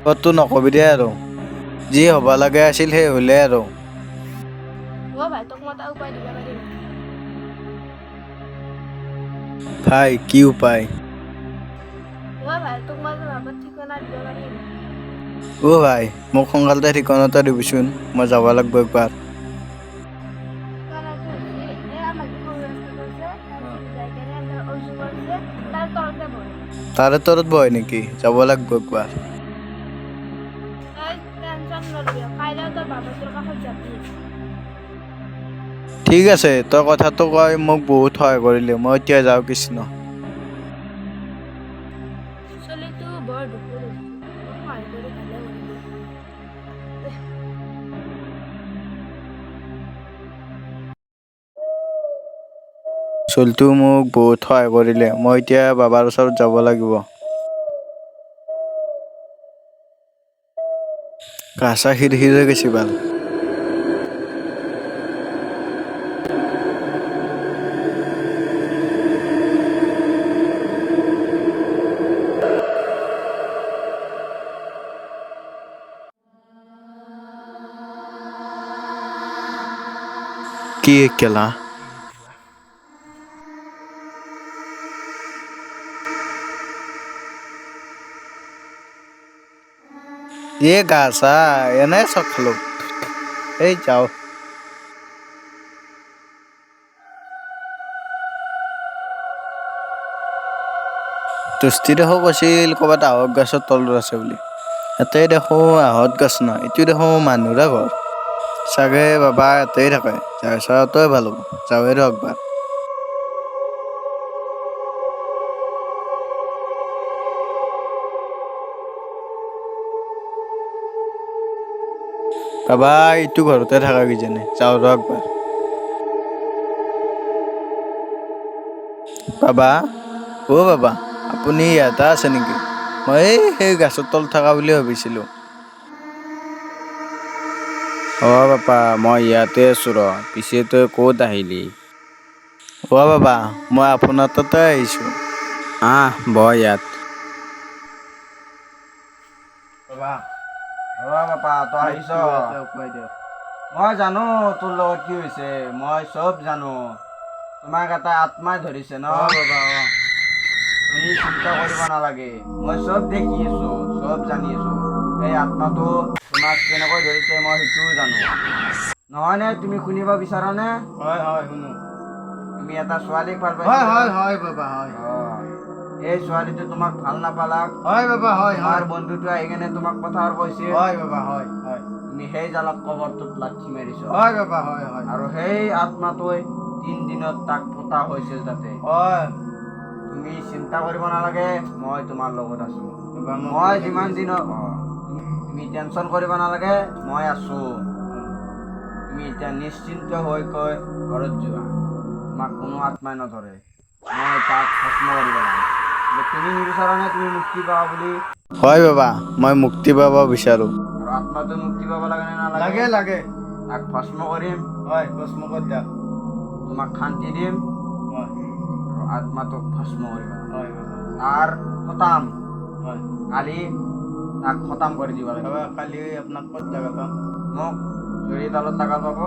কতো নকবি দে আৰু যি হ'ব লাগে আছিল সেই হ'লে আৰু ভাই কি উপায় ভাই মোক সোনকালতে ঠিকনা এটা দিবিচোন মই যাব লাগিব একবাৰ তাৰে তলত বহে নেকি যাব লাগিব একবাৰ ঠিক আছে তই কথাটো কয় মোক বহুত সহায় কৰিলি মই এতিয়া যাওঁ কৃষ্ণ চলটো মোক বহুত সহায় কৰিলে মই এতিয়া বাবাৰ ওচৰত যাব লাগিব গা চা হিৰ গৈছে ভাল কি কেলা গা চা এনে চব খালো এই যাও তুষ্টি দেখো কৈছিল ক'ৰবাত আহঁত গছৰ তলত আছে বুলি ইয়াতে দেখো আহঁত গছ নহয় এইটো দেখো মানুহৰে ঘৰ চাগে বাবা ইয়াতেই থাকে যাই চোৱাটোৱে ভাল হ'ব যাওঁৱে ৰ একবাৰ বাবা এইটো ঘৰতে থাকা কিজানি যাওঁ ৰ একবাৰ বাবা বাবা আপুনি ইয়াতে আছে নেকি মই সেই গছৰ তলত থকা বুলি ভাবিছিলোঁ বাপা মই ইয়াতে আছো ৰ পিছে তই ক'ত আহিলি বাবা মই আপোনাৰ তাতে আহিছোঁ বহ ইয়াত বাপা তই আহিছ মই জানো তোৰ লগত কি হৈছে মই চব জানো তোমাক এটা আত্মাই ধৰিছে ন বাবা তুমি চিন্তা কৰিব নালাগে মই চব দেখি আছো চব জানি আছো এই আত্মাটো তোমাক কেনেকৈ ধৰিছে মই সেইটোও জানো নহয় নে তুমি শুনিব বিচাৰানে হয় শুনো তুমি এটা ছোৱালীক ভাল পাইছা হয় বাবা হয় এই ছোৱালীটো তোমাক ভাল নাপালাক হয় বাবা হয় তোমাৰ বন্ধুটো আহি কেনে তোমাক কথা কৈছে হয় বাবা হয় তুমি সেই জালত কবৰটোত লাঠি মাৰিছ হয় বাবা হয় আৰু সেই আত্মাটোৱে 3 দিনত তাক পোতা হৈছিল তাতে হয় তুমি চিন্তা কৰিব নালাগে মই তোমাৰ লগত আছো মই যিমান দিনৰ তুমি টেনচন কৰিব নালাগে মই আছো তুমি এতিয়া নিশ্চিন্ত হৈ কৈ ঘৰত যোৱা তোমাক কোনো আত্মাই নধৰে মই তাক ভস্ম কৰিব লাগে তুমি নিবিচাৰানে তুমি মুক্তি পাবা বুলি হয় বাবা মই মুক্তি পাব বিচাৰোঁ আৰু আত্মাটো মুক্তি পাব লাগে নে নালাগে লাগে তাক ভস্ম কৰিম হয় ভস্ম কৰি দিয়া তোমাক শান্তি দিম হয় আৰু আত্মাটোক ভস্ম কৰিম হয় তাৰ খতাম হয় কালি তাক খতাম কৰি দিব লাগে কালি আপোনাক ক'ত লাগা পাম মোক জুৰি ডালত লাগা পাব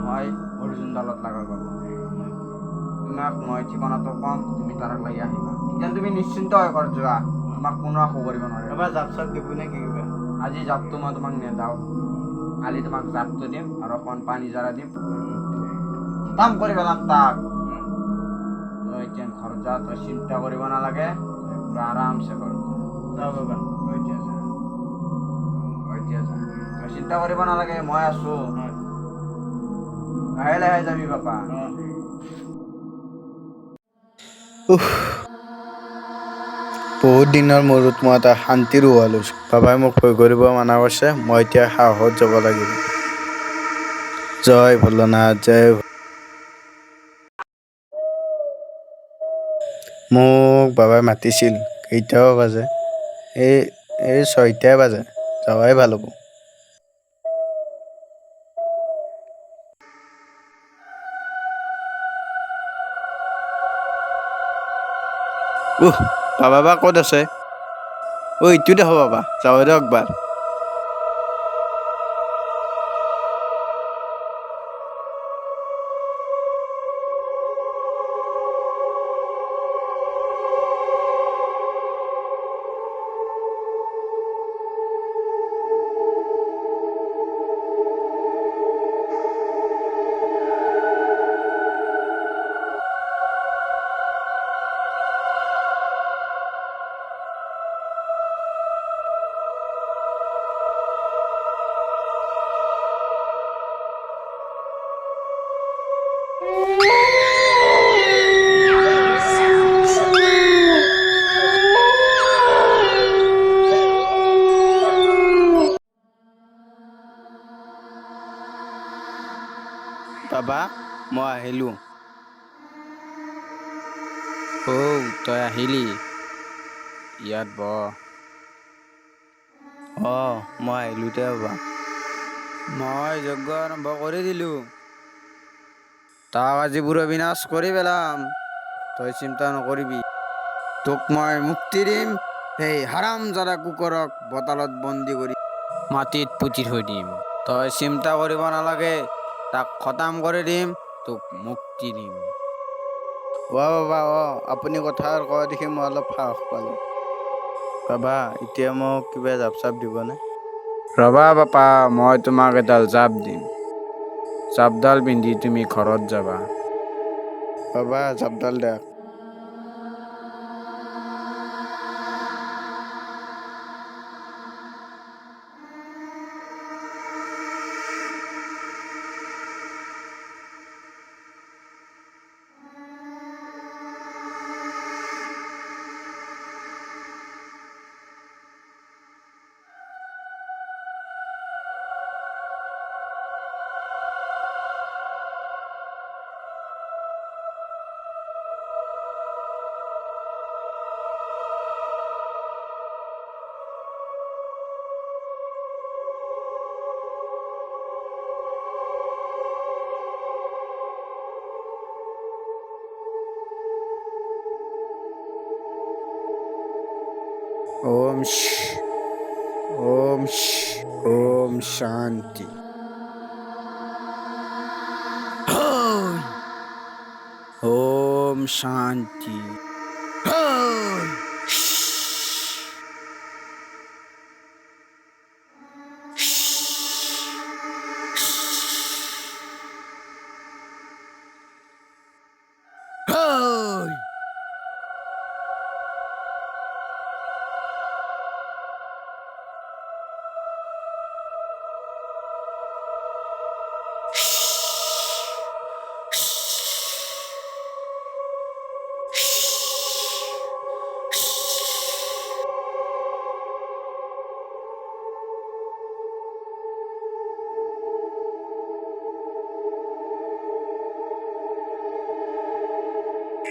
মই অৰ্জুন ডালত লাগা পাব তোমাক মই ঠিকনাটো কম তুমি তাক লাগি আহিবা এতিয়া তুমি নিশ্চিন্ত হৈ ঘৰত যোৱা তোমাক কোনো একো কৰিব নোৱাৰে এবাৰ জাপ চাপ দিব নে কি কিবা আজি জাপটো মই তোমাক নেদাও কালি তোমাক জাপটো দিম আৰু অকণ পানী জাৰা দিম খতাম কৰি পেলাম তাক তই এতিয়া ঘৰত যা তই চিন্তা কৰিব নালাগে তই পুৰা আৰামছে ঘৰত যা বাবা তই এতিয়া যা তই চিন্তা কৰিব নালাগে মই আছো লাহে লাহে যাবি বাপা বহুত দিনৰ মূৰত মই এটা শান্তিৰ উশাহ লৈছোঁ বাবাই মোক ভয় কৰিব মানা কৰিছে মই এতিয়া সাহসত যাব লাগিব জয় ভোলেনাথ জয় মোক বাবাই মাতিছিল কেইটাও বাজে এই 6টাই বাজে যাৱাই ভাল হ'ব বাবা ক'ত আছে ইটো দেখো বাবা, যাওঁ দিয়ক একবাৰ। বাবা, মই আহিলোঁ। তই আহিলি ইয়াত মই আহিলোঁ দে বাবা। মই যজ্ঞ আৰম্ভ কৰি দিলোঁ। তাক আজি পুৰা বিনাশ কৰি পেলাম, তই চিন্তা নকৰিবি। তোক মই মুক্তি দিম, সেই হাৰামজাদা কুকুৰক বতালত বন্দী কৰি মাটিত পুতি থৈ দিম। তই চিন্তা কৰিব নালাগে, তাক খতম কৰি দিম, তোক মুক্তি দিম। বাবা, আপুনি কথা কোৱা দেখি মই অলপ সাহস পালোঁ। বাবা, এতিয়া মোক কিবা জাপ চাপ দিবনে? ৰবা পাপা, মই তোমাক এডাল জাপ দিম। জাপডাল পিন্ধি তুমি ঘৰত যাবা। বাবা, জাপডাল দিয়ক। ওম শান্তি। ওম শান্তি।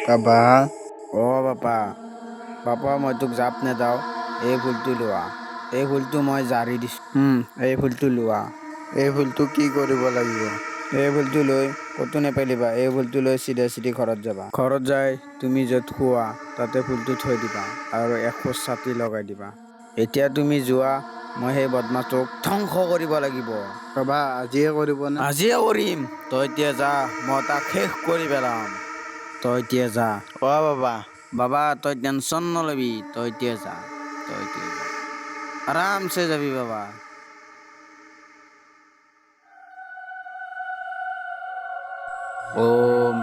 বাবা, বাপা মই তোক জাপ নেদাও, এই ফুলটো লোৱা। এই ফুলটো মই জাৰি দিছোঁ। এই ফুলটো লোৱা। এই ফুলটো কি কৰিব লাগিব? এই ফুলটো লৈ ক'তো নেপেলিবা। এই ফুলটো লৈ চিধা চিধি ঘৰত যাবা। ঘৰত যাই তুমি য'ত শুৱা তাতে ফুলটো থৈ দিবা আৰু এখোজ চাকি লগাই দিবা। এতিয়া তুমি যোৱা, মই সেই বদমাছটোক ধ্বংস কৰিব লাগিব। বাবা, আজিয়ে কৰিবনে? আজিয়ে কৰিম। তই এতিয়া যা, মই তাক শেষ কৰি পেলাম। তই এতিয়া যা। বাবা। বাবা, তই টেনচন নলবি, তই এতিয়া যা। আৰামছে যাবি বাবা। ওম